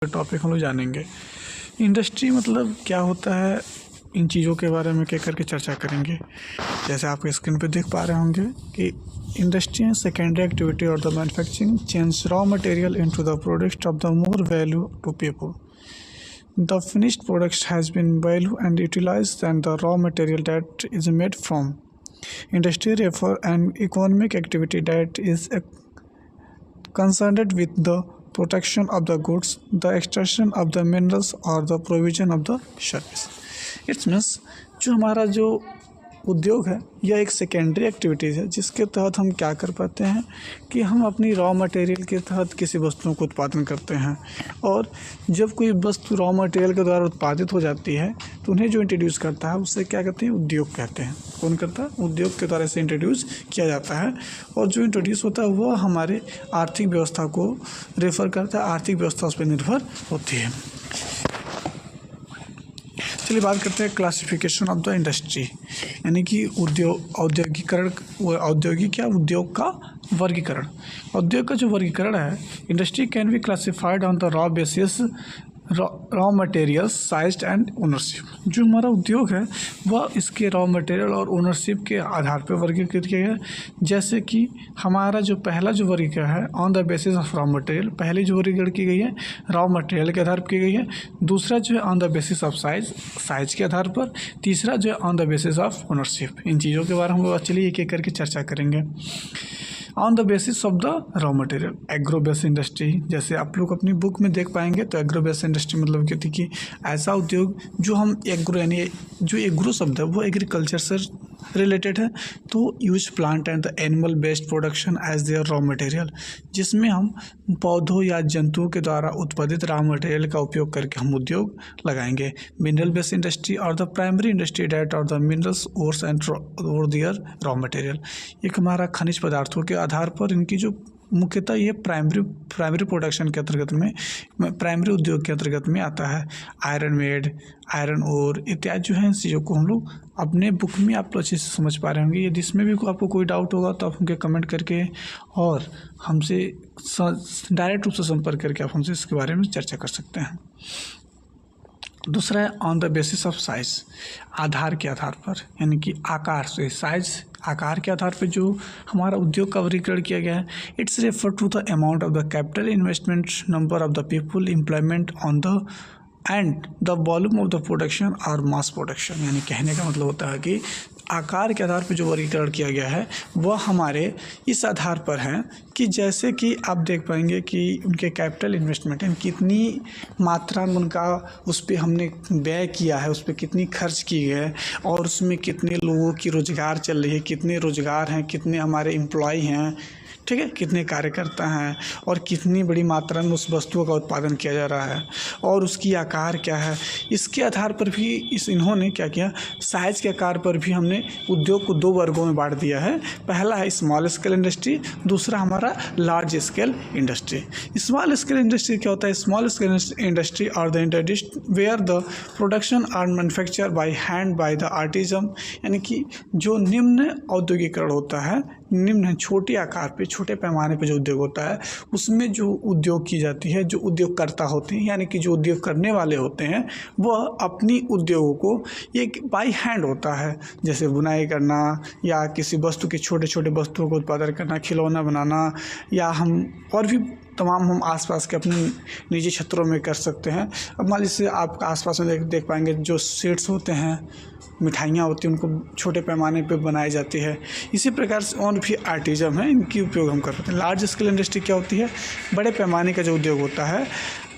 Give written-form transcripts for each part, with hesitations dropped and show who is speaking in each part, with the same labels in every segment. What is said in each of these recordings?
Speaker 1: Topic हम लोग जानेंगे। इंडस्ट्री मतलब क्या होता है, इन चीज़ों के बारे में क्या करके चर्चा करेंगे। जैसे आप स्क्रीन पे देख पा रहे होंगे कि इंडस्ट्री एंड सेकेंडरी एक्टिविटी और the manufacturing change raw material into the product of the more value to people. The finished product has been value and utilised and the raw material that is made from. Industry refer an economic activity that is concerned with the production of the goods, the extraction of the minerals or the provision of the service. It means जो हमारा जो उद्योग है यह एक secondary activities है जिसके तहत हम क्या कर पाते हैं कि हम अपनी रॉ मटेरियल के तहत किसी वस्तुओं को उत्पादन करते हैं। और जब कोई वस्तु रॉ मटेरियल के द्वारा उत्पादित हो जाती है तो उन्हें जो इंट्रोड्यूस करता है उससे क्या कहते हैं, उद्योग कहते हैं। कौन करता है? उद्योग के द्वारा इसे इंट्रोड्यूस किया जाता है। और जो इंट्रोड्यूस होता है वह हमारे आर्थिक व्यवस्था को रेफर करता है, आर्थिक व्यवस्था उस पर निर्भर होती है। चलिए बात करते हैं क्लासिफिकेशन ऑफ द इंडस्ट्री, यानी कि औद्योगिकरण, औद्योगिक या उद्योग का वर्गीकरण। उद्योग का जो वर्गीकरण है, industry can be classified on the raw basis raw materials size and ownership. जो हमारा उद्योग है वह इसके रॉ मटेरियल और ओनरशिप के आधार पर वर्गीकृत किया गया है। जैसे कि हमारा जो पहला जो वर्गीकरण है on the basis of raw material, पहली जो वर्गीकरण की गई है रॉ मटेरियल के आधार पर की गई है। दूसरा जो है on the basis of size के आधार पर। तीसरा जो है on the basis of ownership. इन चीज़ों के बारे में हम लोग चलिए एक एक करके चर्चा करेंगे। On the basis of the raw material, agro based industry, जैसे आप लोग अपनी बुक में देख पाएंगे तो एग्रो बेस्ड इंडस्ट्री मतलब क्या थी कि ऐसा उद्योग जो हम एग्रो, यानी जो एग्रो शब्द है वो एग्रीकल्चर से रिलेटेड है, तो use plant and the animal based production as their raw material, जिसमें हम पौधों या जंतुओं के द्वारा उत्पादित रॉ मटेरियल का उपयोग करके हम उद्योग लगाएंगे। मिनरल बेस्ड इंडस्ट्री और द प्राइमरी इंडस्ट्री डेट और द मिनरल्स ओर्स एंड और देयर रॉ मटेरियल, एक हमारा खनिज पदार्थों के आधार पर इनकी जो मुख्यतः ये प्राइमरी प्रोडक्शन के अंतर्गत में, प्राइमरी उद्योग के अंतर्गत में आता है। आयरन मेड, आयरन ओर इत्यादि जो है इन चीज़ों को हम लोग अपने बुक में आप अच्छे से समझ पा रहे होंगे। यदि इसमें भी आपको कोई डाउट होगा तो आप हमके कमेंट करके और हमसे डायरेक्ट रूप से संपर्क करके आप हमसे इसके बारे में चर्चा कर सकते हैं। दूसरा है on the basis of size, आधार के आधार पर, यानी कि आकार से। साइज आकार के आधार पर जो हमारा उद्योग का वर्गीकरण किया गया है। It's refer to the amount of the capital investment, number of the people employment on the and the volume of the production और मास प्रोडक्शन। यानी कहने का मतलब होता है कि आकार के आधार पर जो वर्गीकरण किया गया है वह हमारे इस आधार पर है कि जैसे कि आप देख पाएंगे कि उनके कैपिटल इन्वेस्टमेंट है, कितनी मात्रा में उनका उस पर हमने व्यय किया है, उस पर कितनी खर्च की है और उसमें कितने लोगों की रोज़गार चल रही है, कितने रोज़गार हैं, कितने हमारे एम्प्लॉय हैं, ठीक है, कितने कार्यकर्ता हैं और कितनी बड़ी मात्रा में उस वस्तुओं का उत्पादन किया जा रहा है और उसकी आकार क्या है। इसके आधार पर भी इन्होंने क्या किया, साइज के आकार पर भी हमने उद्योग को दो वर्गों में बांट दिया है। पहला है स्मॉल स्केल इंडस्ट्री, दूसरा हमारा large scale industry. Small scale industry क्या होता है? स्मॉल स्केल इंडस्ट्री और the industry where the production are manufacture by hand by the artisan, यानी कि जो निम्न औद्योगिकरण होता है, निम्न छोटे आकार पे, छोटे पैमाने पे जो उद्योग होता है उसमें जो उद्योग की जाती है, जो उद्योगकर्ता होते हैं यानी कि जो उद्योग करने वाले होते हैं वह अपनी उद्योगों को एक बाई हैंड होता है, जैसे बुनाई करना या किसी वस्तु के छोटे छोटे वस्तुओं को उत्पादन करना, खिलौना बनाना, या हम और भी तमाम हम आसपास के अपने निजी क्षेत्रों में कर सकते हैं। अब मान लीजिए आप आसपास में देख पाएंगे जो स्वीट्स होते हैं, मिठाइयाँ होती हैं, उनको छोटे पैमाने पे बनाई जाती है। इसी प्रकार से और भी आर्टिज़म है, इनकी उपयोग हम कर सकते हैं। लार्ज स्केल इंडस्ट्री क्या होती है? बड़े पैमाने का जो उद्योग होता है।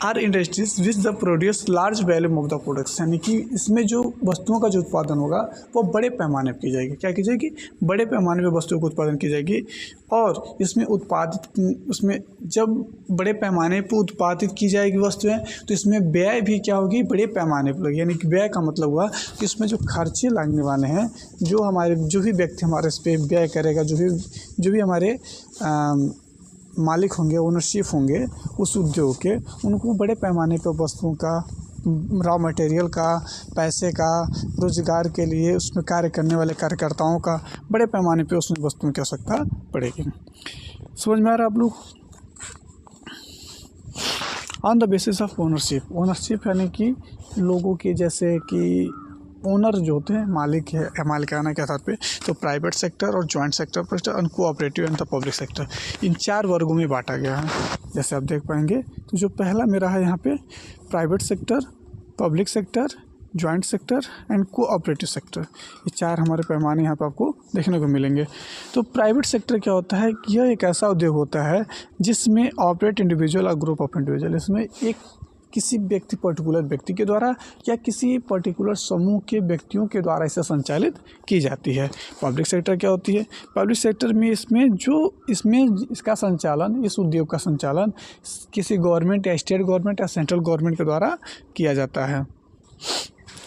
Speaker 1: Are industries which the produce large volume of the products, यानी कि इसमें जो वस्तुओं का जो उत्पादन होगा वो बड़े पैमाने पर की जाएगी। क्या की जाएगी? बड़े पैमाने पर वस्तुओं का उत्पादन की जाएगी। और इसमें उसमें जब बड़े पैमाने पर उत्पादित की जाएगी वस्तुएं तो इसमें व्यय भी क्या होगी? बड़े पैमाने पर लगेगी। यानी कि व्यय का मतलब हुआ कि इसमें जो खर्चे लगने वाले हैं, जो भी व्यक्ति हमारे इस पर व्यय करेगा, जो भी हमारे मालिक होंगे, ओनरशिप होंगे उस उद्योग के, उनको बड़े पैमाने पर वस्तुओं का, रॉ मटेरियल का, पैसे का, रोज़गार के लिए उसमें कार्य करने वाले कार्यकर्ताओं का बड़े पैमाने पे उसमें वस्तुओं की आवश्यकता पड़ेगी। समझ में आ रहा है आप लोग? On the basis of ownership. Ownership यानी कि लोगों के, जैसे कि ओनर जो होते हैं, मालिक है, मालिकाना के आधार पे, तो प्राइवेट सेक्टर और जॉइंट सेक्टर पर, cooperative and the public sector, इन 4 वर्गों में बांटा गया है। जैसे आप देख पाएंगे, तो जो पहला मेरा है यहाँ पे private sector, public sector, joint sector and cooperative sector, ये 4 हमारे पैमाने यहाँ पर आपको देखने को मिलेंगे। तो प्राइवेट सेक्टर क्या होता है कि यह एक ऐसा उद्योग होता है जिसमें ऑपरेट इंडिविजुअल और ग्रुप ऑफ इंडिविजुअल, इसमें एक किसी व्यक्ति, पर्टिकुलर व्यक्ति के द्वारा या किसी पर्टिकुलर समूह के व्यक्तियों के द्वारा इसे संचालित की जाती है। पब्लिक सेक्टर क्या होती है? पब्लिक सेक्टर में इसमें इसका संचालन, इस उद्योग का संचालन किसी गवर्नमेंट या स्टेट गवर्नमेंट या सेंट्रल गवर्नमेंट के द्वारा किया जाता है।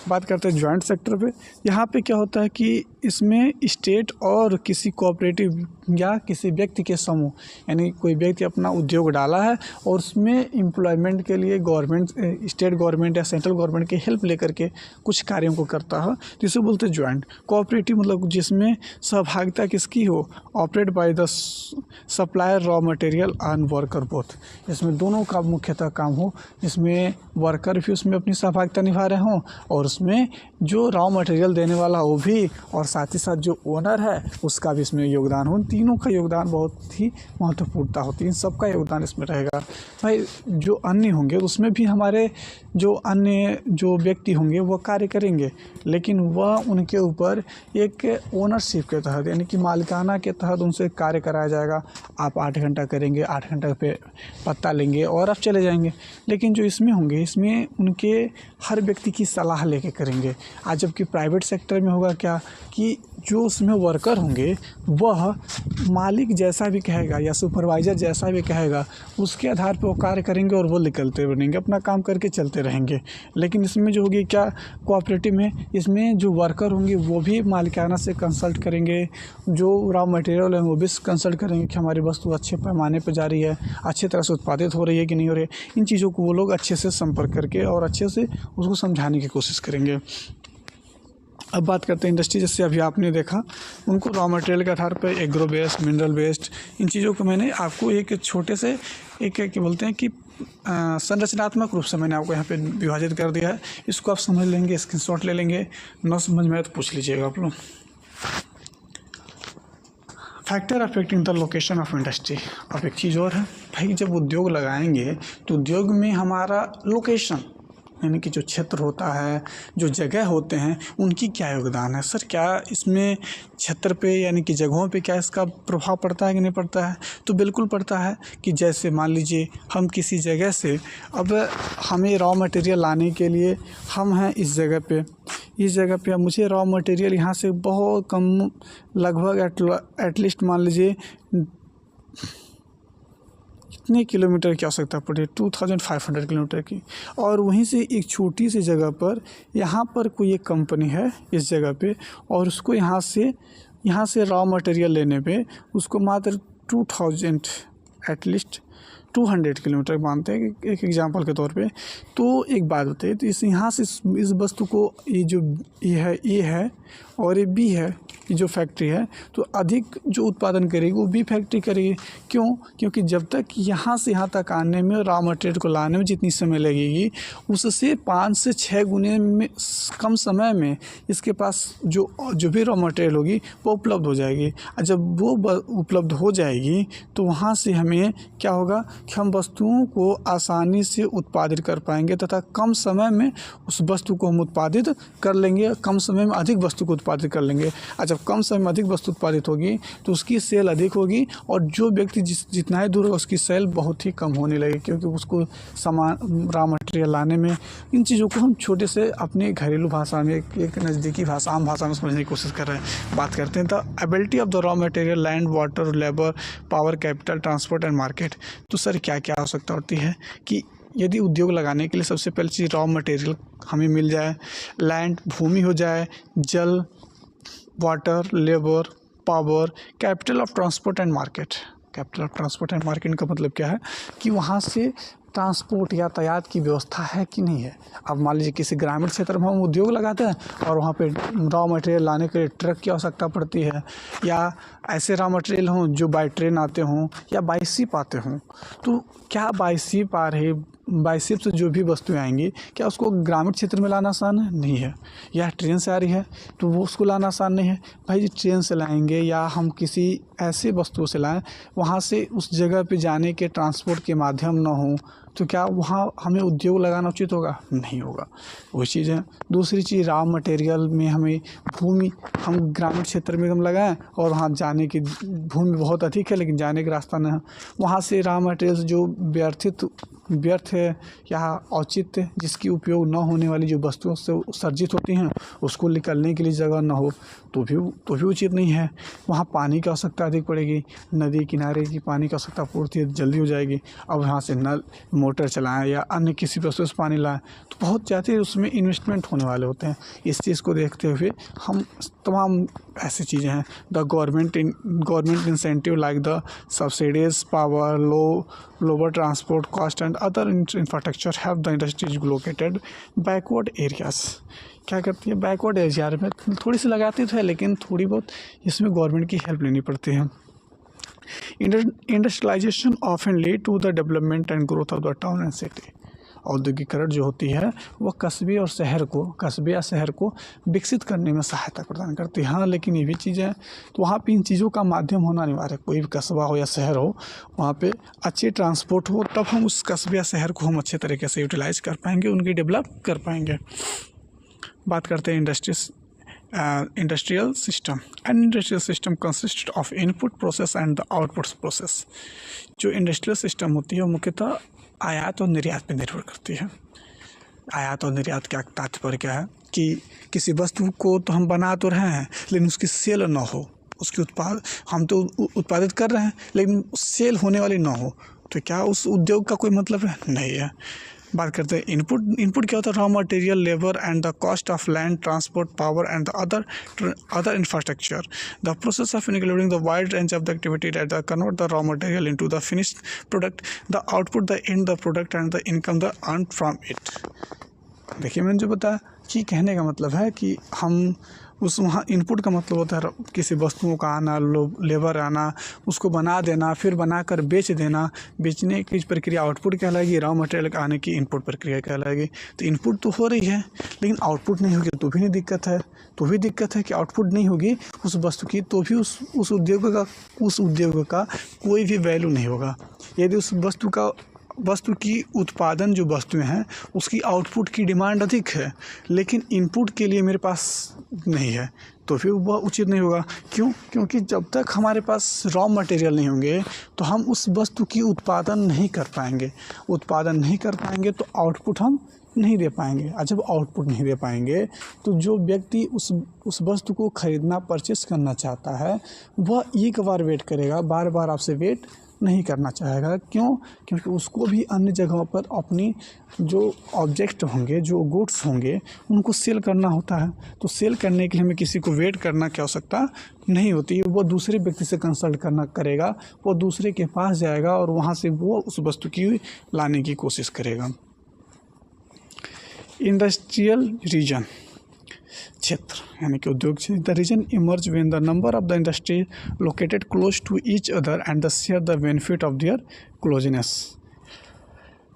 Speaker 1: बात करते हैं जॉइंट सेक्टर पे। यहाँ पे क्या होता है कि इसमें स्टेट और किसी कोऑपरेटिव या किसी व्यक्ति के समूह, यानी कोई व्यक्ति अपना उद्योग डाला है और उसमें एम्प्लॉयमेंट के लिए गवर्नमेंट, स्टेट गवर्नमेंट या सेंट्रल गवर्नमेंट की हेल्प लेकर के कुछ कार्यों को करता है, तो इसे बोलते हैं जॉइंट। कोऑपरेटिव मतलब जिसमें सहभागिता किसकी हो, operate by the supplier raw material and worker both, इसमें दोनों का मुख्यतः काम हो, जिसमें वर्कर भी उसमें अपनी सहभागिता निभा रहे हों और उसमें जो रॉ मटेरियल देने वाला वो भी, और साथ ही साथ जो ओनर है उसका भी इसमें योगदान हो। तीनों का योगदान बहुत ही महत्वपूर्णता होती है, इन सबका योगदान इसमें रहेगा। भाई जो अन्य होंगे उसमें भी हमारे जो अन्य जो व्यक्ति होंगे वो कार्य करेंगे, लेकिन वह उनके ऊपर एक ओनरशिप के तहत, यानी कि मालिकाना के तहत उनसे कार्य कराया जाएगा। आप 8 घंटा करेंगे, 8 घंटा पे पत्ता लेंगे और आप चले जाएंगे। लेकिन जो इसमें होंगे, इसमें उनके हर व्यक्ति की सलाह लेके करेंगे। आज जबकि प्राइवेट सेक्टर में होगा क्या कि जो उसमें वर्कर होंगे वह मालिक जैसा भी कहेगा या सुपरवाइज़र जैसा भी कहेगा उसके आधार पर वो कार्य करेंगे और वो निकलते बनेंगे, अपना काम करके चलते रहेंगे। लेकिन इसमें जो होगी क्या, कोऑपरेटिव में, इसमें जो वर्कर होंगे वो भी मालिकाना से कंसल्ट करेंगे, जो रॉ मटेरियल है वो भी कंसल्ट करेंगे कि हमारी वस्तु अच्छे पैमाने पर जा रही है, अच्छी तरह से उत्पादित हो रही है कि नहीं हो रही है। इन चीज़ों को वो लोग अच्छे से संपर्क करके और अच्छे से उसको समझाने की कोशिश करेंगे। अब बात करते हैं इंडस्ट्री। जैसे अभी आपने देखा, उनको रॉ मटेरियल के आधार पर एग्रो बेस्ड, मिनरल बेस्ड, इन चीज़ों को मैंने आपको एक छोटे से एक क्या बोलते हैं कि संरचनात्मक रूप से मैंने आपको यहाँ पे विभाजित कर दिया है। इसको आप समझ लेंगे, स्क्रीनशॉट ले लेंगे, न समझ में आए तो पूछ लीजिएगा आप लोग। Factor affecting the location of industry. अब एक चीज़ और है भाई, जब उद्योग लगाएंगे तो उद्योग में हमारा लोकेशन, यानी कि जो क्षेत्र होता है, जो जगह होते हैं, उनकी क्या योगदान है। सर क्या इसमें क्षेत्र पे यानी कि जगहों पे क्या इसका प्रभाव पड़ता है कि नहीं पड़ता है? तो बिल्कुल पड़ता है। कि जैसे मान लीजिए हम किसी जगह से, अब हमें रॉ मटेरियल लाने के लिए हम हैं इस जगह पे मुझे रॉ मटेरियल यहाँ से बहुत कम, लगभग एटलीस्ट मान लीजिए कितने किलोमीटर की आवश्यकता पड़ी, 2500 किलोमीटर की, और वहीं से एक छोटी सी जगह पर, यहाँ पर कोई एक कंपनी है इस जगह पे, और उसको यहाँ से रॉ मटेरियल लेने पे उसको मात्र 2000 एटलीस्ट 200 किलोमीटर मानते हैं एक एग्जांपल के तौर पे। तो एक बात बताइए, तो यहाँ से इस वस्तु को, ये है और ये बी है, ये जो फैक्ट्री है, तो अधिक जो उत्पादन करेगी वो बी फैक्ट्री करेगी। क्यों? क्योंकि जब तक यहाँ से यहाँ तक आने में, रॉ मटेरियल को लाने में जितनी समय लगेगी, उससे 5 से 6 गुने में कम समय में इसके पास जो भी रॉ मटेरियल होगी वो उपलब्ध हो जाएगी। और जब वो उपलब्ध हो जाएगी तो वहाँ से हमें क्या होगा कि हम वस्तुओं को आसानी से उत्पादित कर पाएंगे तथा कम समय में उस वस्तु को हम उत्पादित कर लेंगे, कम समय में अधिक वस्तु को उत्पादित कर लेंगे। और जब कम समय में अधिक वस्तु उत्पादित होगी तो उसकी सेल अधिक होगी, और जो व्यक्ति जितना ही दूर होगा उसकी सेल बहुत ही कम होने लगेगी, क्योंकि उसको सामान, रॉ मटेरियल लाने में, इन चीज़ों को हम छोटे से अपनी घरेलू भाषा में, एक नज़दीकी भाषा, आम भाषा में समझने की कोशिश कर रहे हैं। बात करते हैं the ability of the raw material, land, water, labour, power, capital, transport and market. तो सर क्या क्या आवश्यकता होती है कि यदि उद्योग लगाने के लिए सबसे पहली चीज़ रॉ मटेरियल हमें मिल जाए, लैंड भूमि हो जाए, जल, water, labour, power, capital of transport and market. Capital of transport and market का मतलब क्या है कि वहाँ से ट्रांसपोर्ट, यातायात की व्यवस्था है कि नहीं है। अब मान लीजिए किसी ग्रामीण क्षेत्र में हम उद्योग लगाते हैं और वहाँ पे रॉ मटेरियल लाने के लिए ट्रक की आवश्यकता पड़ती है, या ऐसे रॉ मटेरियल हों जो बाई ट्रेन आते हों या बाई शिप आते हों। तो क्या बाई शिप आ रहे बाइसिप से जो भी वस्तुएं आएंगी, क्या उसको ग्रामीण क्षेत्र में लाना आसान है? नहीं है। या ट्रेन से आ रही है तो वो उसको लाना आसान नहीं है। भाई जी ट्रेन से लाएंगे या हम किसी ऐसे वस्तुओं से लाएं वहाँ से उस जगह पे जाने के ट्रांसपोर्ट के माध्यम ना हो तो क्या वहाँ हमें उद्योग लगाना उचित होगा? नहीं होगा। वही चीज़ है। दूसरी चीज़, रॉ मटेरियल में हमें भूमि, हम ग्रामीण क्षेत्र में हम लगाएं और वहाँ जाने की भूमि बहुत अधिक है लेकिन जाने का रास्ता नहीं है, वहाँ से रॉ मटेरियल जो व्यर्थ है या औचित्य जिसकी उपयोग न होने वाली जो वस्तुओं से उत्सर्जित होती हैं उसको निकलने के लिए जगह न हो तो भी उचित नहीं है। वहाँ पानी की आवश्यकता अधिक पड़ेगी, नदी किनारे की पानी की आवश्यकता पूर्ति जल्दी हो जाएगी। अब यहाँ से नल मोटर चलाएं या अन्य किसी वस्तु से पानी लाएं तो बहुत ज़्यादा उसमें इन्वेस्टमेंट होने वाले होते हैं। इस चीज़ को देखते हुए हम तमाम ऐसी चीज़ें हैं, the government incentive like the subsidies, power, lower transport cost and other infrastructure have the industries located backward areas. क्या करती है? बैकवर्ड एरिया में थोड़ी सी लगाती तो है लेकिन थोड़ी बहुत इसमें गवर्नमेंट की हेल्प लेनी पड़ती है। Industrialisation often lead to the development and growth of the town and city. औद्योगिकरण जो होती है वह कस्बे या शहर को विकसित करने में सहायता प्रदान करती है। हाँ, लेकिन ये भी चीज़ें हैं तो वहाँ पे इन चीज़ों का माध्यम होना अनिवार्य है। कोई भी कस्बा हो या शहर हो वहाँ पे अच्छी ट्रांसपोर्ट हो तब हम उस कस्बे या शहर को हम अच्छे तरीके से यूटिलाइज कर पाएंगे, उनकी डेवलप कर पाएंगे। बात करते हैं industrial system. An industrial system consist of input process and the output process. जो इंडस्ट्रियल सिस्टम होती है वो मुख्यतः आयात और निर्यात पर निर्भर करती है। आयात और निर्यात का तात्पर्य क्या है कि किसी वस्तु को तो हम बना तो रहे हैं लेकिन उसकी सेल ना हो, उसकी हम तो उत्पादित कर रहे हैं लेकिन सेल होने वाली ना हो तो क्या उस उद्योग का कोई मतलब है? नहीं है। बात करते हैं इनपुट क्या होता है? Raw material, labour and the cost of land, transport, power and the other infrastructure. The process of including the wide range of the activity that convert the raw material into the finished product, the output, the and the product and the income the earn from it. देखिए मैंने जो बताया कि कहने का मतलब है कि हम उस वहाँ इनपुट का मतलब होता है किसी वस्तुओं का आना, लेबर आना, उसको बना देना, फिर बनाकर बेच देना। बेचने की प्रक्रिया आउटपुट कहलाएगी, रॉ मटेरियल का आने की इनपुट प्रक्रिया कहलाएगी। तो इनपुट तो हो रही है लेकिन आउटपुट नहीं होगी तो भी नहीं दिक्कत है। तो भी दिक्कत है कि आउटपुट नहीं होगी उस वस्तु की तो भी उस उद्योग का कोई भी वैल्यू नहीं होगा। यदि उस वस्तु की उत्पादन जो वस्तुएं हैं उसकी आउटपुट की डिमांड अधिक है लेकिन इनपुट के लिए मेरे पास नहीं है तो फिर वह उचित नहीं होगा। क्यों? क्योंकि जब तक हमारे पास रॉ मटेरियल नहीं होंगे तो हम उस वस्तु की उत्पादन नहीं कर पाएंगे तो आउटपुट हम नहीं दे पाएंगे। और जब आउटपुट नहीं दे पाएंगे तो जो व्यक्ति उस वस्तु को खरीदना, परचेस करना चाहता है वह एक बार वेट करेगा, बार बार आपसे वेट नहीं करना चाहेगा। क्यों? क्योंकि उसको भी अन्य जगहों पर अपनी जो ऑब्जेक्ट होंगे, जो गुड्स होंगे, उनको सेल करना होता है। तो सेल करने के लिए हमें किसी को वेट करना की आवश्यकता नहीं होती। वो दूसरे व्यक्ति से कंसल्ट करेगा, वो दूसरे के पास जाएगा और वहाँ से वो उस वस्तु की लाने की कोशिश करेगा। इंडस्ट्रियल रीजन, क्षेत्र यानी कि उद्योग क्षेत्र। The region emerge when the number of the industry located close to each other and the share the benefit of their closeness.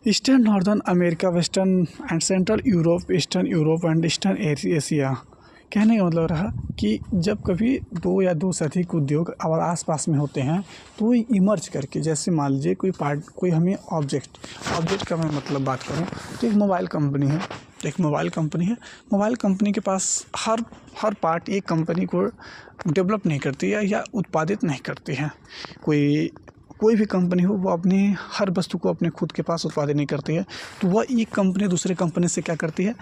Speaker 1: Eastern northern America, western and central Europe, eastern Europe and eastern Asia. कहने का मतलब रहा कि जब कभी दो या दो से अधिक उद्योग और आसपास में होते हैं तो इमर्ज करके, जैसे मान लीजिए कोई हमें ऑब्जेक्ट का मैं मतलब बात करूं तो एक मोबाइल कंपनी है। मोबाइल कंपनी के पास हर पार्ट एक कंपनी को डेवलप नहीं करती है या उत्पादित नहीं करती है। कोई भी कंपनी हो वो अपनी हर वस्तु को अपने खुद के पास उत्पादित नहीं करती है तो वह एक कंपनी दूसरे कंपनी से क्या करती है?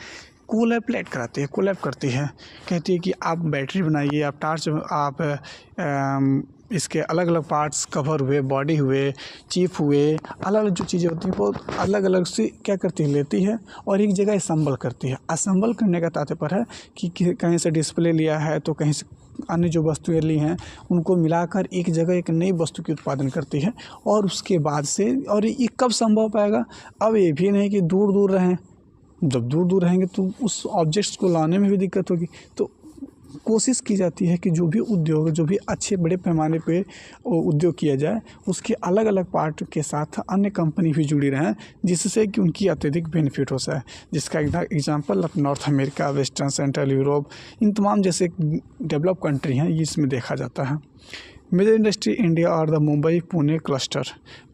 Speaker 1: कोलैब करती है। कहती है कि आप बैटरी बनाइए, आप टार्च, आप इसके अलग अलग पार्ट्स, कवर हुए, बॉडी हुए, चिप हुए, अलग अलग जो चीज़ें होती हैं वो अलग अलग से क्या करती है? लेती है और एक जगह असम्बल करती है। असम्बल करने का तात्पर्य है कि कहीं से डिस्प्ले लिया है तो कहीं से अन्य जो वस्तुएं ली हैं उनको मिलाकर एक जगह एक नई वस्तु की उत्पादन करती है। और उसके बाद से, और ये कब संभव हो पाएगा? अब ये भी नहीं कि दूर रहें। जब दूर रहेंगे तो उस ऑब्जेक्ट्स को लाने में भी दिक्कत होगी। तो कोशिश की जाती है कि जो भी उद्योग, जो भी अच्छे बड़े पैमाने पे उद्योग किया जाए, उसके अलग अलग पार्ट के साथ अन्य कंपनी भी जुड़ी रहें, जिससे कि उनकी अत्यधिक बेनिफिट हो जाए। जिसका example north America, western, central Europe, इन तमाम जैसे डेवलप कंट्री हैं, इसमें देखा जाता है। मेजर इंडस्ट्री इंडिया और द मुंबई पुणे क्लस्टर।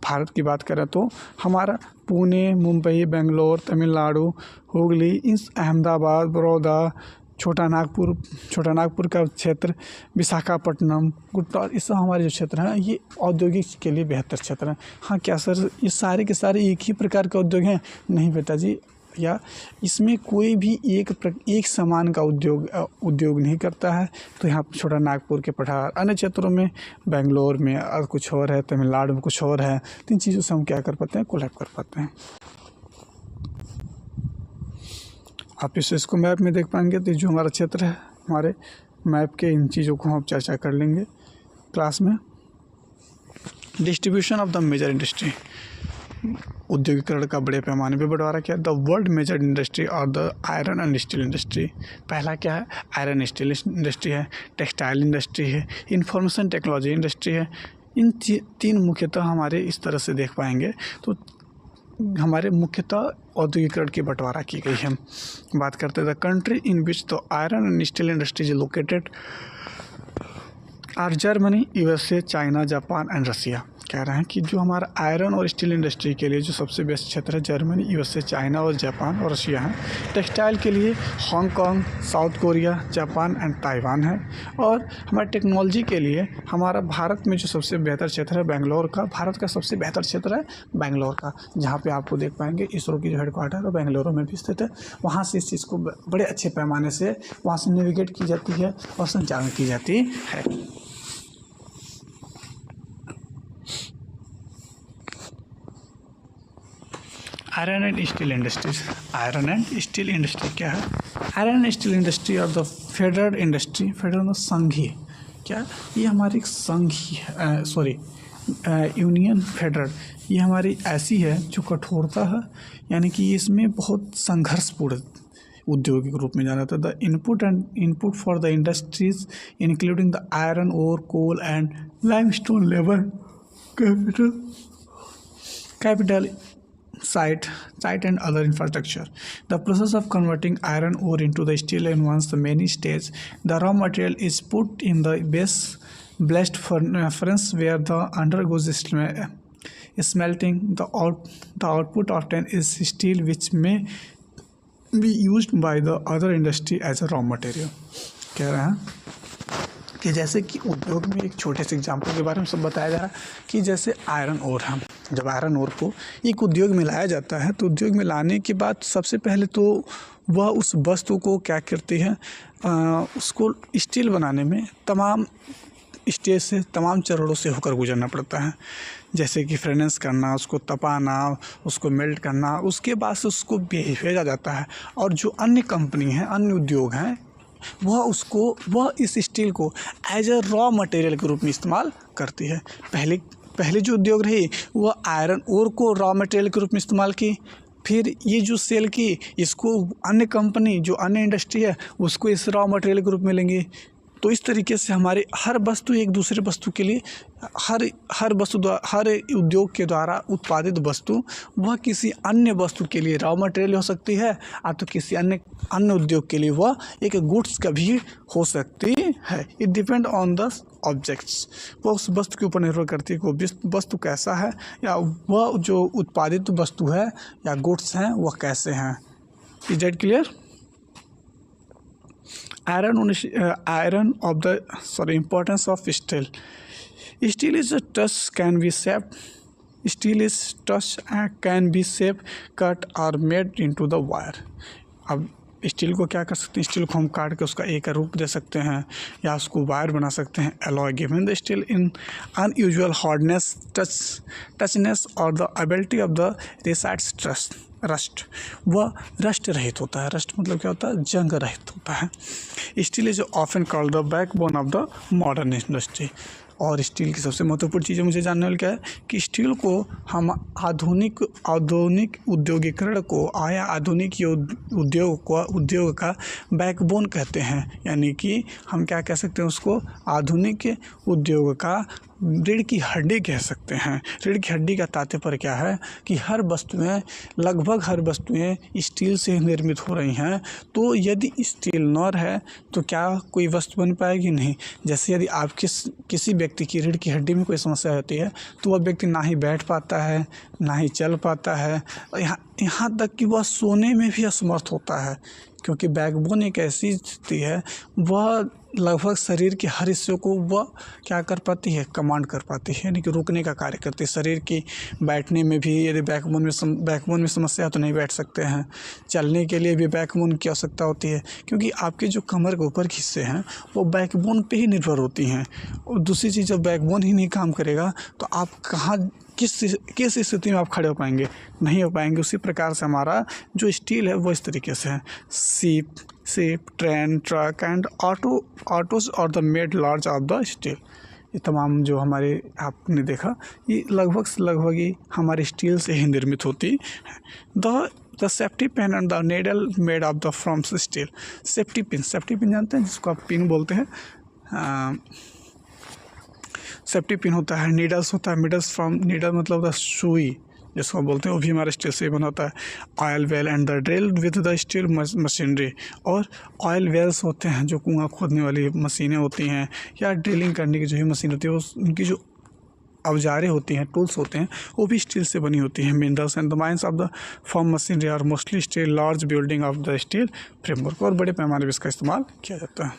Speaker 1: भारत की बात करें तो हमारा पुणे, मुंबई, बेंगलोर, तमिलनाडु, हुगली, इन अहमदाबाद, बड़ौदा, छोटा नागपुर का क्षेत्र, विशाखापट्टनम, गुड़गांव, ये सब हमारे जो क्षेत्र हैं ये औद्योगिक के लिए बेहतर क्षेत्र हैं। हाँ क्या सर ये सारे के सारे एक ही प्रकार के उद्योग हैं? नहीं बेटा जी, या इसमें कोई भी एक समान का उद्योग नहीं करता है। तो यहाँ छोटा नागपुर के पठार, अन्य क्षेत्रों में बेंगलोर में कुछ और है, तमिलनाडु में कुछ और है। तो इन चीज़ों से हम क्या कर पाते हैं, कोलैब कर पाते हैं। आप इसको मैप में देख पाएंगे। तो जो हमारा क्षेत्र है, हमारे मैप के इन चीज़ों को हम चर्चा कर लेंगे क्लास में। Distribution of the major industry, औद्योगिकरण का बड़े पैमाने पे बंटवारा किया। द वर्ल्ड मेजर इंडस्ट्री और the iron and steel industry. पहला क्या है, आयरन स्टील इंडस्ट्री है, टेक्सटाइल इंडस्ट्री है, इंफॉर्मेशन टेक्नोलॉजी इंडस्ट्री है। इन तीन मुख्यतः हमारे इस तरह से देख पाएंगे। तो हमारे मुख्यतः औद्योगिकरण की बंटवारा की गई है। बात करते हैं the country in which the iron and steel industry is located are Germany, USA, China, Japan and Russia. कह रहे हैं कि जो हमारा आयरन और स्टील इंडस्ट्री के लिए जो सबसे बेस्ट क्षेत्र है, जर्मनी, यूएसए, चाइना और जापान और रशिया है। टेक्सटाइल के लिए Hong Kong, south Korea, Japan and Taiwan है। और हमारे टेक्नोलॉजी के लिए हमारा भारत में जो सबसे बेहतर क्षेत्र है बेंगलोर का, भारत का सबसे बेहतर क्षेत्र है बेंगलोर का, जहाँ पे आपको देख पाएंगे इसरो की जो हेडक्वार्टर है बेंगलुरु में भी स्थित है। वहाँ से इस चीज़ को बड़े अच्छे पैमाने से वहाँ से नेविगेट की जाती है और संचालन की जाती है। Iron and steel industries. Iron and steel industry क्या है? आयरन एंड स्टील इंडस्ट्री और द फेडरल इंडस्ट्री, फेडरल संघीय, क्या ये हमारी संघीय यूनियन फेडरल, ये हमारी ऐसी है जो कठोरता है, यानी कि इसमें बहुत संघर्षपूर्ण उद्योग के रूप में जाना था। The input for the industries including the iron ore, coal and limestone, labour capital, site and other infrastructure. The process of converting iron ore into the steel involves the many stages. The raw material is put in the blast furnace where the undergoes smelting. The output often is steel, which may be used by the other industry as a raw material. कह रहे हैं कि जैसे कि उद्योग में एक छोटे से एग्जाम्पल के बारे में सब बताया जा रहा है कि जैसे आयरन ओर है, जब आयरन ओर को एक उद्योग में लाया जाता है तो उद्योग में लाने के बाद सबसे पहले तो वह उस वस्तु को क्या करती है, उसको स्टील बनाने में तमाम स्टेज से, तमाम चरणों से होकर गुजरना पड़ता है। जैसे कि फ्रेनेस करना, उसको तपाना, उसको मेल्ट करना, उसके बाद से उसको भेजा जाता है। और जो अन्य कंपनी हैं, अन्य उद्योग हैं, वह इस स्टील को एज अ रॉ मटेरियल के रूप में इस्तेमाल करती है। पहले जो उद्योग रही वह आयरन ओर को रॉ मटेरियल के रूप में इस्तेमाल की, फिर ये जो सेल की इसको अन्य कंपनी, जो अन्य इंडस्ट्री है, उसको इस रॉ मटेरियल के रूप में लेंगे। तो इस तरीके से हमारे हर वस्तु एक दूसरे वस्तु के लिए, हर उद्योग के द्वारा उत्पादित वस्तु वह किसी अन्य वस्तु के लिए रॉ मटेरियल हो सकती है, तो किसी अन्य उद्योग के लिए वह एक गुड्स का भी हो सकती है। It depend on the objects, वह उस वस्तु के ऊपर निर्भर करती है कि वस्तु कैसा है, या वह जो उत्पादित वस्तु है या गुड्स हैं वह कैसे हैं। Is that clear? Importance of steel. Steel is can be shaped. Steel is can be shaped, cut or made into the wire. अब स्टील को क्या कर सकते हैं, स्टील को हम काट के उसका एक रूप दे सकते हैं या उसको वायर बना सकते हैं। alloy given the steel in unusual hardness, toughness or the ability of the resists rust, वह रस्ट रहित होता है। रस्ट मतलब क्या होता है, जंग रहित होता है। Steel is often called the backbone of the modern industry. और स्टील की सबसे महत्वपूर्ण चीज़ें मुझे जानने वाली क्या है कि स्टील को हम आधुनिक औद्योगिकरण को या आधुनिक उद्योग का बैकबोन कहते हैं। यानी कि हम क्या कह सकते हैं उसको, आधुनिक उद्योग का रीढ़ की हड्डी कह सकते हैं। रीढ़ की हड्डी का तात्पर्य क्या है कि लगभग हर वस्तुएं स्टील से निर्मित हो रही हैं। तो यदि स्टील न रहे तो क्या कोई वस्तु बन पाएगी? नहीं। जैसे यदि आप किसी व्यक्ति की रीढ़ की हड्डी में कोई समस्या होती है तो वह व्यक्ति ना ही बैठ पाता है, ना ही चल पाता है, यहाँ तक कि वह सोने में भी असमर्थ होता है, क्योंकि बैकबोन एक ऐसी स्थिति है, वह लगभग शरीर के हर हिस्से को वह क्या कर पाती है, कमांड कर पाती है, यानी कि रोकने का कार्य करती है। शरीर की बैठने में भी यदि बैकबोन में समस्या है तो नहीं बैठ सकते हैं। चलने के लिए भी बैकबोन की आवश्यकता होती है, क्योंकि आपके जो कमर के ऊपर के हिस्से हैं वो बैकबोन पे ही निर्भर होती हैं। और दूसरी चीज़, जब बैकबोन ही नहीं काम करेगा तो आप किस स्थिति में आप खड़े हो पाएंगे? नहीं हो पाएंगे। उसी प्रकार से हमारा जो स्टील है वो इस तरीके से है। Ship, train, truck and autos और the made large of the steel. ये तमाम जो हमारे आपने देखा ये लगभग ही हमारे स्टील से ही निर्मित होती है। The safety pin and the needle made of the from steel. Safety pin जानते हैं, जिसको आप पिन बोलते हैं। सेफ्टी पिन होता है, नीडल्स होता है, नीडल मतलब द सुई जिसको बोलते हैं, वो भी हमारे स्टील से बना होता है। Oil well and the drill with the steel machinery. और ऑयल वेल्स होते हैं जो कुआं खोदने वाली मशीनें होती हैं, या ड्रिलिंग करने की जो भी मशीन होती है, उनकी जो औजारें होती हैं, टूल्स होते हैं, वो भी स्टील से बनी होती हैं। Minerals and the mines of the form machinery are mostly steel. Large building of the steel framework, और बड़े पैमाने पर इसका इस्तेमाल किया जाता है।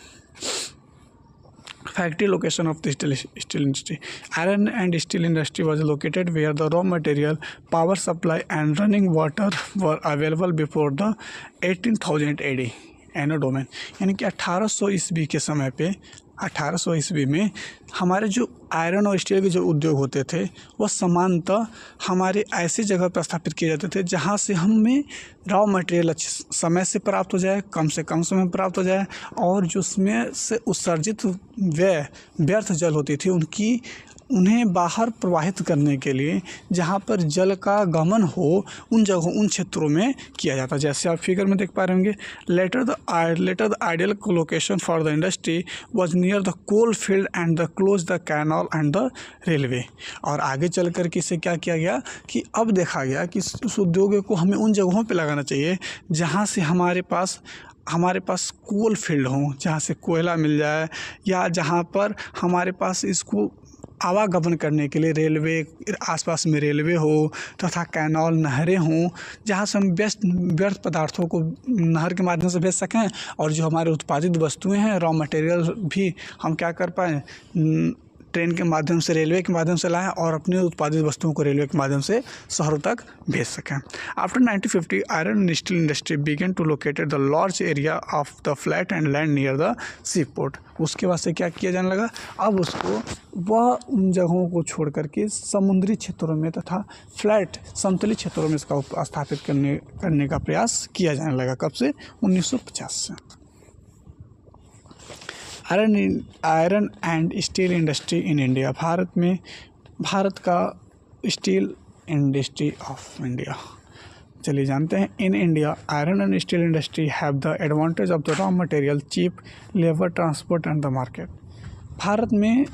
Speaker 1: Factory location of the steel industry. Iron and steel industry was located where the raw material, power supply and running water were available before the 18,000 AD. Anno Domini, यानी कि 1800 ईस्वी के समय पे 1800 ईस्वी में हमारे जो आयरन और स्टील के जो उद्योग होते थे वह समानतः हमारे ऐसी जगह पर स्थापित किए जाते थे जहाँ से हमें रॉ मटेरियल अच्छे समय से प्राप्त हो जाए, कम से कम समय में प्राप्त हो जाए, और जो उसमें से उत्सर्जित व्यर्थ जल होती थी उन्हें बाहर प्रवाहित करने के लिए जहाँ पर जल का गमन हो उन क्षेत्रों में किया जाता है। जैसे आप फिगर में देख पा रहे होंगे, later the ideal location for the industry was near the coal field and the close the canal and the railway. और आगे चल कर के इसे क्या किया गया कि अब देखा गया कि उस उद्योग को हमें उन जगहों पर लगाना चाहिए जहाँ से हमारे पास कोल फील्ड हो, जहाँ से कोयला मिल जाए, या जहाँ पर हमारे पास इसको आवागमन करने के लिए रेलवे, आसपास में रेलवे हो तथा कैनाल, नहरें हों, जहाँ से हम व्यर्थ पदार्थों को नहर के माध्यम से भेज सकें, और जो हमारे उत्पादित वस्तुएं हैं, रॉ मटेरियल भी हम क्या कर पाएँ, ट्रेन के माध्यम से, रेलवे के माध्यम से लाएं और अपनी उत्पादित वस्तुओं को रेलवे के माध्यम से शहरों तक भेज सकें। After 1950 iron and steel industry began to located the large area of the flat and land near the sea port. उसके बाद से क्या किया जाने लगा, अब उसको वह उन जगहों को छोड़ करके समुद्री क्षेत्रों में तथा फ्लैट समतली क्षेत्रों में इसका स्थापित करने का प्रयास किया जाने लगा। कब से? 1950 से। Iron and steel industry in India. Bharat का स्टील इंडस्ट्री ऑफ इंडिया। चलिए जानते हैं। In India iron and steel industry have the advantage of the raw material, cheap labour, transport and the market. Bharat में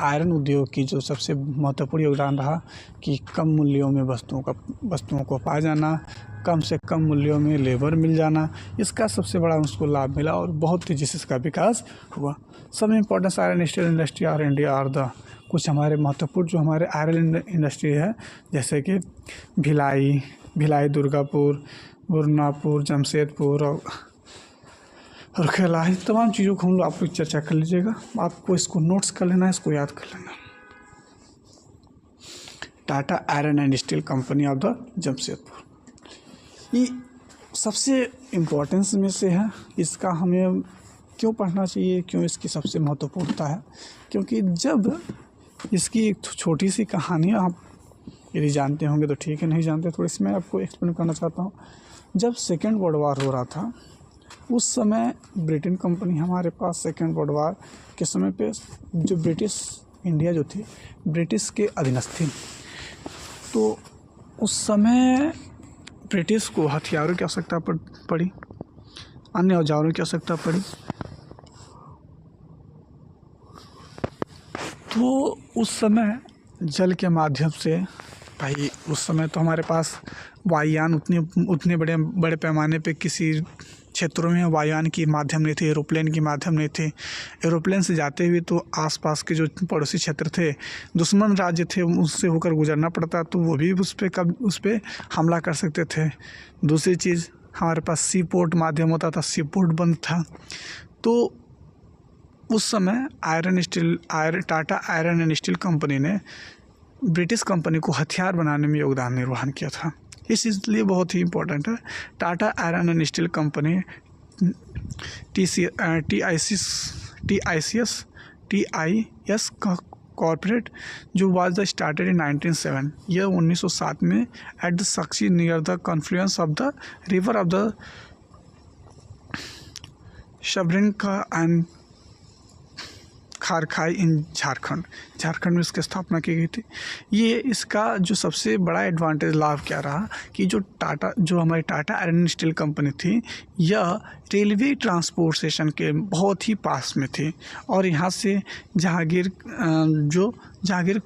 Speaker 1: आयरन उद्योग की जो सबसे महत्वपूर्ण योगदान रहा कि कम मूल्यों में वस्तुओं को पा जाना, कम से कम मूल्यों में लेबर मिल जाना, इसका सबसे बड़ा उसको लाभ मिला और बहुत तेज़ी से इसका विकास हुआ। सब importance iron steel industry are India are the कुछ हमारे महत्वपूर्ण जो हमारे आयरन इंडस्ट्री है, जैसे कि भिलाई, दुर्गापुर, बुरनापुर, जमशेदपुर और रुखेला, इन तमाम चीज़ों को हम लोग आपको चर्चा कर लीजिएगा। आपको इसको नोट्स कर लेना है, इसको याद कर लेना। Tata iron and steel company of the Jamshedpur, ये सबसे इम्पोर्टेंस में से है। इसका हमें क्यों पढ़ना चाहिए, क्यों इसकी सबसे महत्वपूर्णता है, क्योंकि जब इसकी एक छोटी सी कहानी आप यदि जानते होंगे तो ठीक है, नहीं जानते थोड़ी सी मैं आपको एक्सप्लेन करना चाहता हूँ। जब सेकेंड वर्ल्ड वार हो रहा था उस समय ब्रिटेन कंपनी हमारे पास सेकेंड वर्ल्ड वार के समय पे जो ब्रिटिश इंडिया जो थी ब्रिटिश के अधीनस्थ थी। तो उस समय ब्रिटिश को हथियारों की आवश्यकता पड़ी, अन्य औजारों की आवश्यकता पड़ी। तो उस समय जल के माध्यम से, भाई उस समय तो हमारे पास वायुयान उतने बड़े पैमाने पे किसी क्षेत्रों में वायुयान की माध्यम नहीं थे, एरोप्लेन की माध्यम नहीं थे। एरोप्लेन से जाते हुए तो आसपास के जो पड़ोसी क्षेत्र थे, दुश्मन राज्य थे, उससे होकर गुजरना पड़ता, तो वो भी उस पर हमला कर सकते थे। दूसरी चीज़, हमारे पास सी पोर्ट माध्यम होता था, सी पोर्ट बंद था। तो उस समय Tata iron and steel company ने ब्रिटिश कंपनी को हथियार बनाने में योगदान निर्वहन किया था। इसलिए बहुत ही इम्पोर्टेंट है। Tata iron and steel company TICS corporate जो वाज द स्टार्टेड इन 1907, यह 1907 में at the Sakchi near the confluence of the river of the शबरिंका एंड खारखाई इन झारखंड में इसकी स्थापना की गई थी। ये इसका जो सबसे बड़ा एडवांटेज लाभ क्या रहा कि जो हमारी टाटा आयरन स्टील कंपनी थी, यह रेलवे ट्रांसपोर्टेशन के बहुत ही पास में थी और यहाँ से जहांगीर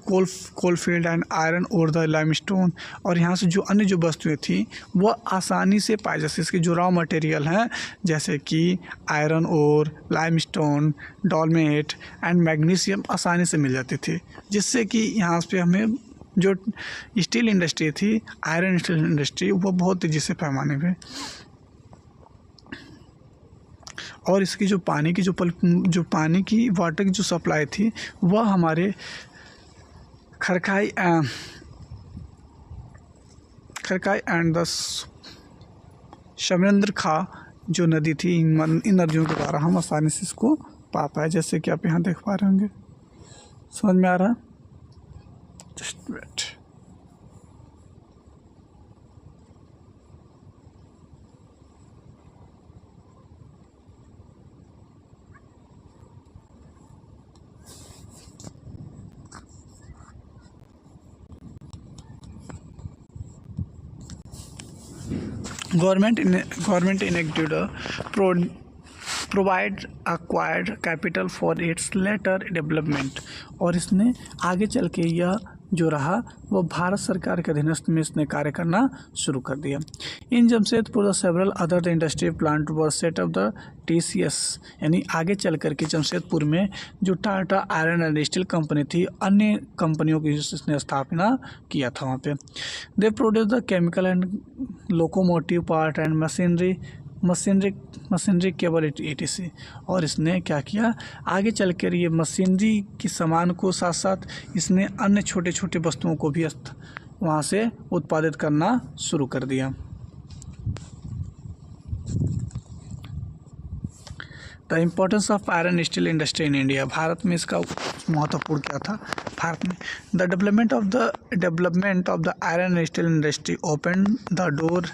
Speaker 1: कोलफील्ड एंड आयरन और द लाइमस्टोन और यहाँ से जो अन्य जो वस्तुएं थी वह आसानी से पाई, जैसे इसके जो रॉ मटेरियल हैं जैसे कि आयरन और लाइमस्टोन, डॉलमेट एंड मैग्नीशियम आसानी से मिल जाती थी, जिससे कि यहाँ पे हमें जो स्टील इंडस्ट्री थी, आयरन स्टील इंडस्ट्री, वो बहुत तेज़ी से पैमाने पे, और इसकी जो पानी की वाटर की जो सप्लाई थी वह हमारे खरखाई एंड द शमरेंद्र खा जो नदी थी, इन नदियों के द्वारा हम आसानी से इसको पा पाए, जैसे कि आप यहाँ देख पा रहे होंगे। समझ में आ रहा है? Just wait. Government enacted a provide acquired capital for its later development, और इसने आगे चल के यह जो रहा वो भारत सरकार के अधीनस्थ में इसने कार्य करना शुरू कर दिया। In Jamshedpur several other the industry plant were set up the TCS, यानी आगे चल कर के जमशेदपुर में जो Tata iron and steel company थी, अन्य कंपनियों की इसने स्थापना किया था वहाँ पे। They produce the chemical and locomotive part and machinery cable ETC, और इसने क्या किया, आगे चलकर ये मशीनरी की सामान को साथ साथ इसने अन्य छोटे छोटे वस्तुओं को भी वहाँ से उत्पादित करना शुरू कर दिया। The importance of iron steel industry in India, Bharat में इसका महत्वपूर्ण क्या था भारत में। The development of the iron and steel industry open the door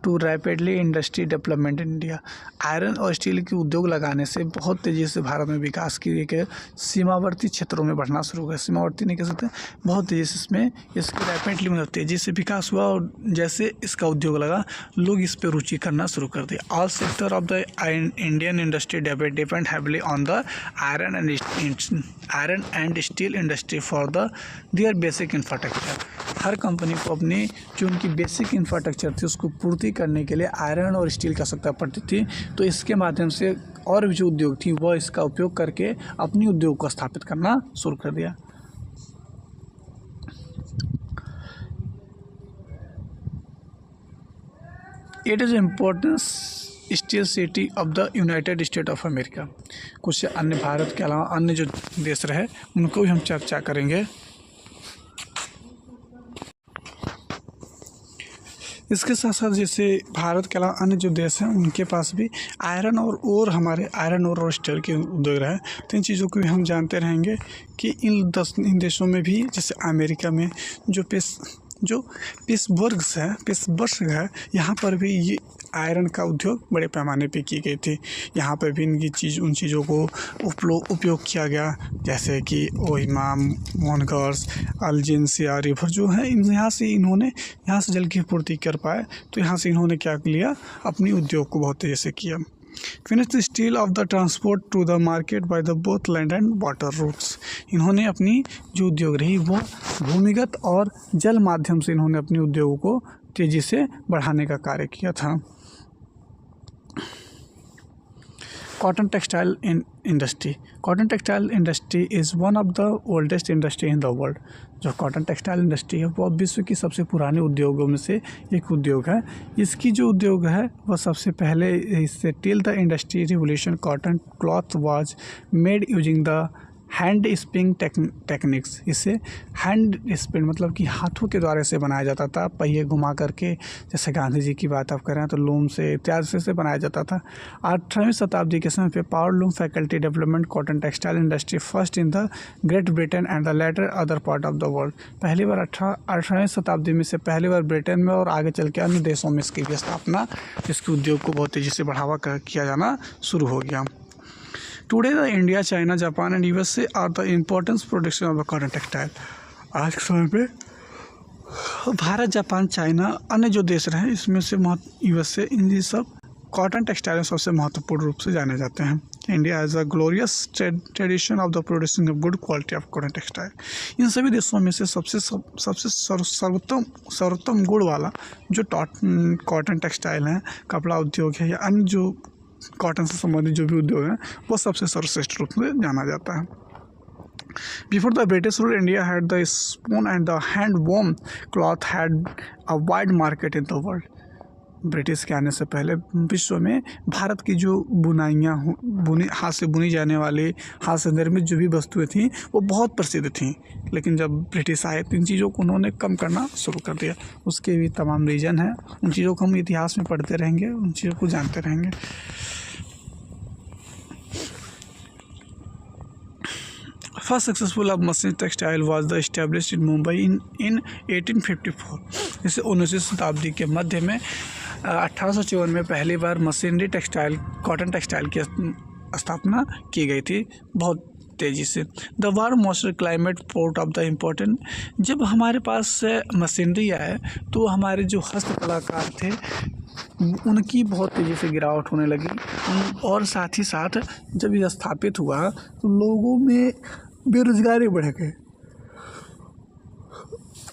Speaker 1: to rapidly industry development in India. Iron और स्टील के उद्योग लगाने से बहुत तेज़ी से भारत में विकास की गई, सीमावर्ती क्षेत्रों में बढ़ना शुरू हो गया। सीमावर्ती नहीं कह सकते, बहुत तेज़ी से इसमें इसकी रैपिडली मतलब तेज़ी से विकास हुआ, और जैसे इसका उद्योग लगा लोग इस पर रुचि करना शुरू कर दिया। All sector of the Indian industry depend heavily on the iron and steel industry for their basic infrastructure. Her company को अपनी जो उनकी बेसिक इंफ्रास्ट्रक्चर थी उसको पूर्ति करने के लिए आयरन और स्टील की आवश्यकता पड़ती थी, तो इसके माध्यम से और भी जो उद्योग थी वह इसका उपयोग करके अपनी उद्योग को स्थापित करना शुरू कर दिया। It is importance steel city of the United state of America. कुछ अन्य भारत के अलावा अन्य जो देश रहे उनको भी हम चर्चा करेंगे। इसके साथ साथ जैसे भारत के अलावा अन्य जो देश हैं उनके पास भी आयरन और हमारे आयरन और स्टील के उद्योग रहे, तो इन चीज़ों को भी हम जानते रहेंगे कि इन देशों में भी, जैसे अमेरिका में जो जो पिट्सबर्ग है, यहाँ पर भी ये आयरन का उद्योग बड़े पैमाने पे की गई थी। यहाँ पर भी उन चीज़ों को उपयोग किया गया, जैसे कि ओहिमा, मोनगर्स, अल्जिन्स या रिवर जो है, यहाँ से जल की पूर्ति कर पाए, तो यहाँ से इन्होंने क्या लिया, अपनी उद्योग को बहुत तेज़ी से किया। Finish the steel of the transport to the market by the both land and water routes. इन्होंने अपनी जो उद्योग रही वो भूमिगत और जल माध्यम से इन्होंने अपने उद्योगों को तेज़ी से बढ़ाने का कार्य किया था। Cotton textile industry is one of the oldest industry in the world. जो कॉटन टेक्सटाइल इंडस्ट्री है वो विश्व की सबसे पुराने उद्योगों में से एक उद्योग है। इसकी जो उद्योग है वह सबसे पहले इससे till the industry revolution cotton cloth was made using the hand spin techniques. इसे हैंड स्पिन मतलब कि हाथों के द्वारा इसे बनाया जाता था, पहिए घुमा करके, जैसे गांधी जी की बात आप करें तो लूम से इत्यादि से बनाया जाता था। 18वीं शताब्दी के समय पे power loom faculty development cotton textile industry first in the great Britain and the later other part of the world. पहली बार 18वीं शताब्दी में से पहली बार ब्रिटेन में और आगे चल के अन्य देशों में इसकी स्थापना, इसके उद्योग को बहुत तेज़ी से बढ़ावा किया जाना शुरू हो गया। Today the India, China, Japan and USA are the importance production of the cotton textile. आज के समय पे भारत, जापान, चाइना, अन्य जो देश रहे इसमें से यूएसए, इन सब कॉटन टेक्सटाइल सबसे महत्वपूर्ण रूप से जाने जाते हैं। India has a glorious tradition of the producing of good quality of cotton textile. इन सभी देशों में से सबसे सर्वोत्तम गुण वाला जो कॉटन टेक्सटाइल है, कपड़ा उद्योग है या अन्य जो कॉटन से संबंधित जो भी उद्योग हैं वो सबसे सर्वश्रेष्ठ रूप में जाना जाता है। Before the British rule, India had the spoon and the hand warm cloth had a wide market in the world. British के आने से पहले विश्व में भारत की जो हाथ से बुनी जाने वाली, हाथ से निर्मित जो भी वस्तुएं थी वो बहुत प्रसिद्ध थीं। लेकिन जब ब्रिटिश आए तो इन चीज़ों को उन्होंने कम करना शुरू कर दिया। उसके भी तमाम रीज़न हैं, उन चीज़ों को हम इतिहास में पढ़ते रहेंगे, उन चीज़ों को जानते रहेंगे। First successful of machine textile was the established in Mumbai in 1854। जैसे 19वीं शताब्दी के मध्य में 1854 में पहली बार मशीनरी टेक्सटाइल, कॉटन टेक्सटाइल की स्थापना की गई थी बहुत तेज़ी से। The warm moisture climate port of the important. जब हमारे पास मशीनरी आए तो हमारे जो हस्तकलाकार थे उनकी बहुत तेज़ी से गिरावट होने लगी, और साथ ही साथ जब ये स्थापित हुआ तो लोगों में बेरोजगारी बढ़ गई।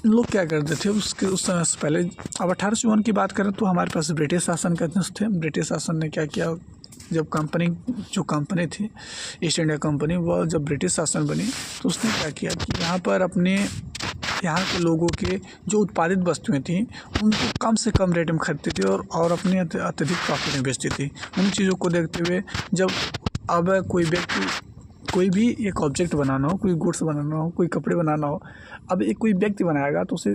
Speaker 1: लोग क्या करते थे उस समय से पहले, अब 1854 की बात करें तो हमारे पास ब्रिटिश शासन के थे। ब्रिटिश शासन ने क्या किया, जब कंपनी थी ईस्ट इंडिया कंपनी, वह जब ब्रिटिश शासन बनी तो उसने क्या किया कि यहाँ के लोगों के जो उत्पादित वस्तुएं थीं उनको कम से कम रेट में खरीदती थी और अपने अत्यधिक प्रॉफिट में बेचती थी। उन चीज़ों को देखते हुए जब अब कोई भी एक ऑब्जेक्ट बनाना हो, कोई गुड्स बनाना हो, कोई कपड़े बनाना हो, अब एक कोई व्यक्ति बनाएगा तो उसे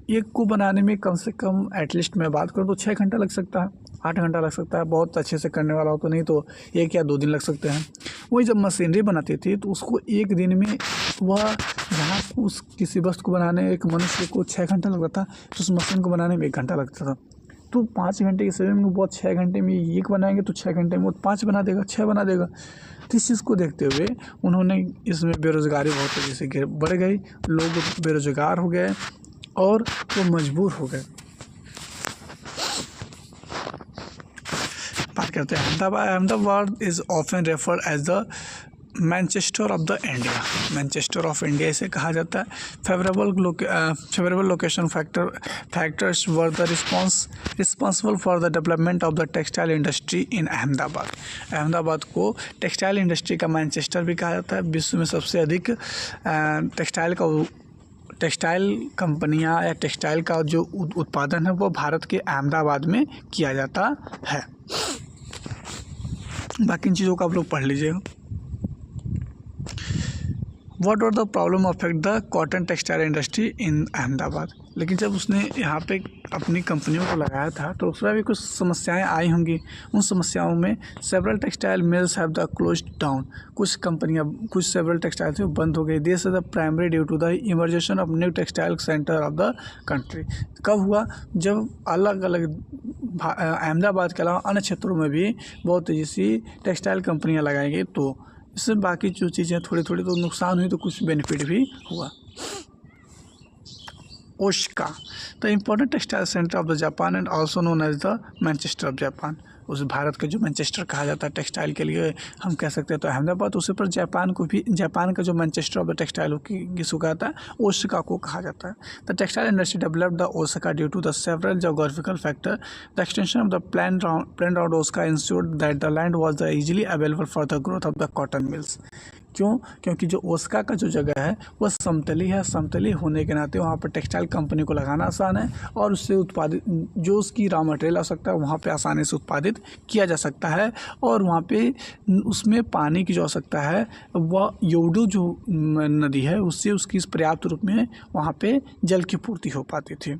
Speaker 1: एक को बनाने में कम से कम एटलीस्ट मैं बात करूँ तो 6 घंटा लग सकता है, 8 घंटा लग सकता है, बहुत अच्छे से करने वाला हो तो, नहीं तो 1 या 2 दिन लग सकते हैं। वही जब मशीनरी बनाती थी तो उसको एक दिन में वह जहाँ उस किसी वस्तु को बनाने एक मनुष्य को 6 घंटा लगता था तो उस मशीन को बनाने में 1 घंटा लगता था। तो 5 घंटे के समय में वो 6 घंटे में एक बनाएंगे तो 6 घंटे में वो 5 बना देगा, 6 बना देगा। तो इस चीज़ को देखते हुए उन्होंने इसमें बेरोज़गारी बहुत तेज़ी से बढ़ गई, लोग बेरोज़गार हो गए और वो मजबूर हो गए। बात करते हैं Ahmedabad is often referred as the Manchester of the India. Manchester of India इसे कहा जाता है। Favourable location factors were the responsible for the development of the textile industry in Ahmedabad. Ahmedabad को टेक्सटाइल इंडस्ट्री का मैनचेस्टर भी कहा जाता है। विश्व में सबसे अधिक टेक्सटाइल कंपनियां या टेक्सटाइल का जो उत्पादन है वो भारत के अहमदाबाद में किया जाता है। बाकी इन चीज़ों को आप लोग पढ़ लीजिएगा। What were the problem affect the cotton textile industry in Ahmedabad. लेकिन जब उसने यहाँ पे अपनी कंपनियों को लगाया था तो उसमें भी कुछ समस्याएं आई होंगी। उन समस्याओं में several textile mills have the closed down, कुछ कंपनियां, कुछ सेवरल टेक्सटाइल थे वो बंद हो गई। This is the primary due to the emergence of new textile centre of the country. कब हुआ? जब अलग अलग अहमदाबाद के अलावा अन्य क्षेत्रों में भी बहुत तेज़ी से टेक्सटाइल कंपनियाँ लगाई गई, तो इससे बाकी जो चीज़ें थोड़ी थोड़ी तो नुकसान हुई तो कुछ बेनिफिट भी हुआ। Osaka, the important textile centre of the Japan and also known as the Manchester of Japan. उस भारत का जो मैनचेस्टर कहा जाता है टेक्सटाइल के लिए, हम कह सकते हैं तो अहमदाबाद, उसी पर जापान को भी, जापान का जो मैनचेस्टर ऑफ द टेक्सटाइल की कहता है, ओशिका को कहा जाता है। The textile industry developed the Osaka due to the several geographical factor. The extension of the plan round Osaka insured that the land was the easily available for the growth of the cotton mills. क्यों? क्योंकि जो Osaka का जो जगह है वह समतली है, समतली होने के नाते वहाँ पर टेक्सटाइल कंपनी को लगाना आसान है और उससे उत्पादित जो उसकी रॉ मटेरियल आ सकता है वहाँ पे आसानी से उत्पादित किया जा सकता है। और वहाँ पे उसमें पानी की जो आवश्यकता है वह योडो जो नदी है उससे उसकी पर्याप्त रूप में वहाँ पे जल की पूर्ति हो पाती थी।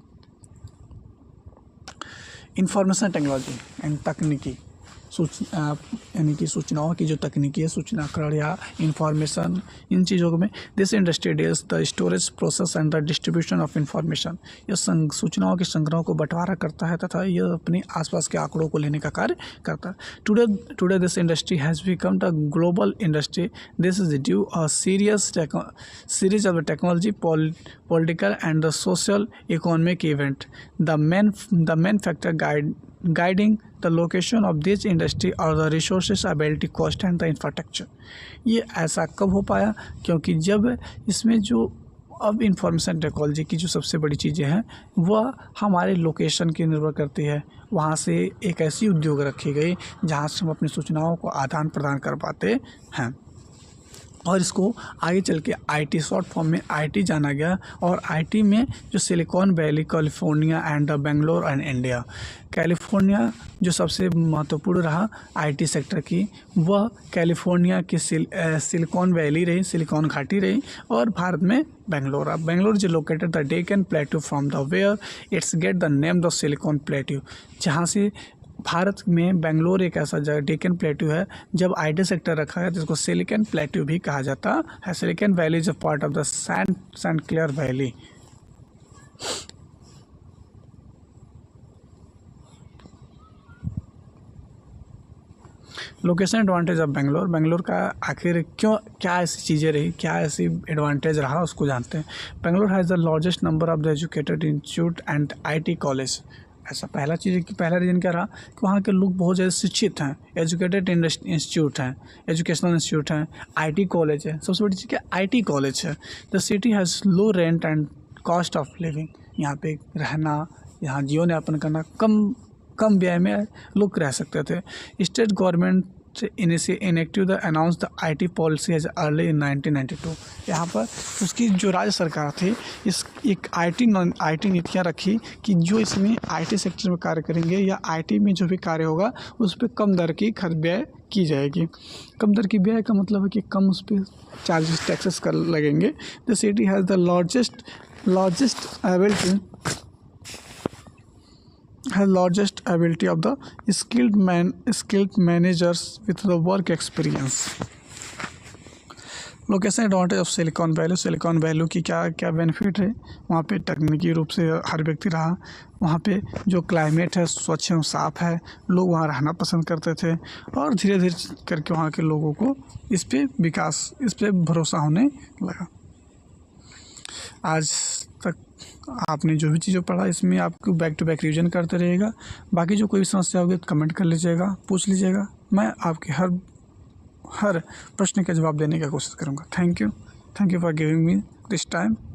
Speaker 1: इंफॉर्मेशन टेक्नोलॉजी एंड तकनीकी, यानी कि सूचनाओं की जो तकनीकी है, सूचनाकरण या इंफॉर्मेशन, इन चीज़ों में this industry deals the storage process and the distribution of information. यह सूचनाओं के संग्रह को बंटवारा करता है तथा यह अपने आसपास के आंकड़ों को लेने का कार्य करता है। Today this industry has become the global industry. This is due a series of technology, political and the social economic event. The main factor guiding the location of this industry are the resources, ability, cost and the infrastructure. ये ऐसा कब हो पाया? क्योंकि जब इसमें जो अब इंफॉर्मेशन टेक्नोलॉजी की जो सबसे बड़ी चीज़ें हैं वह हमारे लोकेशन की निर्भर करती है। वहाँ से एक ऐसी उद्योग रखी गई जहाँ से हम अपनी सूचनाओं को आदान प्रदान कर पाते हैं और इसको आगे चल के आईटी, शॉर्ट फॉर्म में आईटी जाना गया। और आईटी में जो silicon valley, California and Bangalore and India, California जो सबसे महत्वपूर्ण रहा आईटी सेक्टर की, वह कैलिफोर्निया की सिलिकॉन वैली रही, सिलिकॉन घाटी रही, और भारत में बेंगलोर। बेंगलोर जो located the Deccan plateau from the where it's get the name the silicon plateau, जहाँ से भारत में बेंगलोर एक ऐसा जगह डेक्कन प्लेट्यू है जब आईटी सेक्टर रखा है जिसको सिलिकॉन प्लेट्यू भी कहा जाता है। Silicon valley is a part of the sand clear valley. Location advantage of Bangalore, Bangalore का आखिर क्यों, क्या ऐसी चीज़ें रही, क्या ऐसी एडवांटेज रहा, उसको जानते हैं। Bangalore has the largest number of the educated institute and IT college. ऐसा पहला चीज़ कि पहला रीज़न क्या रहा कि वहाँ के लोग बहुत ज़्यादा शिक्षित हैं, एजुकेटेड इंस्टीट्यूट हैं, एजुकेशनल इंस्टीट्यूट हैं, आईटी कॉलेज है, सबसे बड़ी चीज़ क्या आईटी कॉलेज है। The city has low rent and cost of living, यहाँ पे रहना, यहाँ जीवन यापन करना कम व्यय में लोग रह सकते थे। State government inactive the announce the IT policy as early in 1992। यहाँ पर उसकी जो राज्य सरकार थी इस एक आईटी नीतियाँ रखी कि जो इसमें आईटी सेक्टर में कार्य करेंगे या आईटी में जो भी कार्य होगा उस पर कम दर की खर्च व्यय की जाएगी। कम दर की व्यय का मतलब है कि कम उस पर चार्जेस टैक्सेस कर लगेंगे। The city has the largest ability of the skilled managers with the work experience. Location advantage of silicon valley, silicon valley की क्या बेनिफिट है? वहाँ पे तकनीकी रूप से हर व्यक्ति रहा, वहाँ पे जो क्लाइमेट है स्वच्छ एवं साफ़ है, लोग वहाँ रहना पसंद करते थे और धीरे धीरे करके वहाँ के लोगों को इस पे भरोसा होने लगा। आज तक आपने जो भी चीज़ें पढ़ा इसमें आपको बैक टू बैक रिवीजन करते रहेगा। बाकी जो कोई समस्या होगी तो कमेंट कर लीजिएगा, पूछ लीजिएगा, मैं आपके हर प्रश्न का जवाब देने की कोशिश करूँगा। Thank you for giving me this time.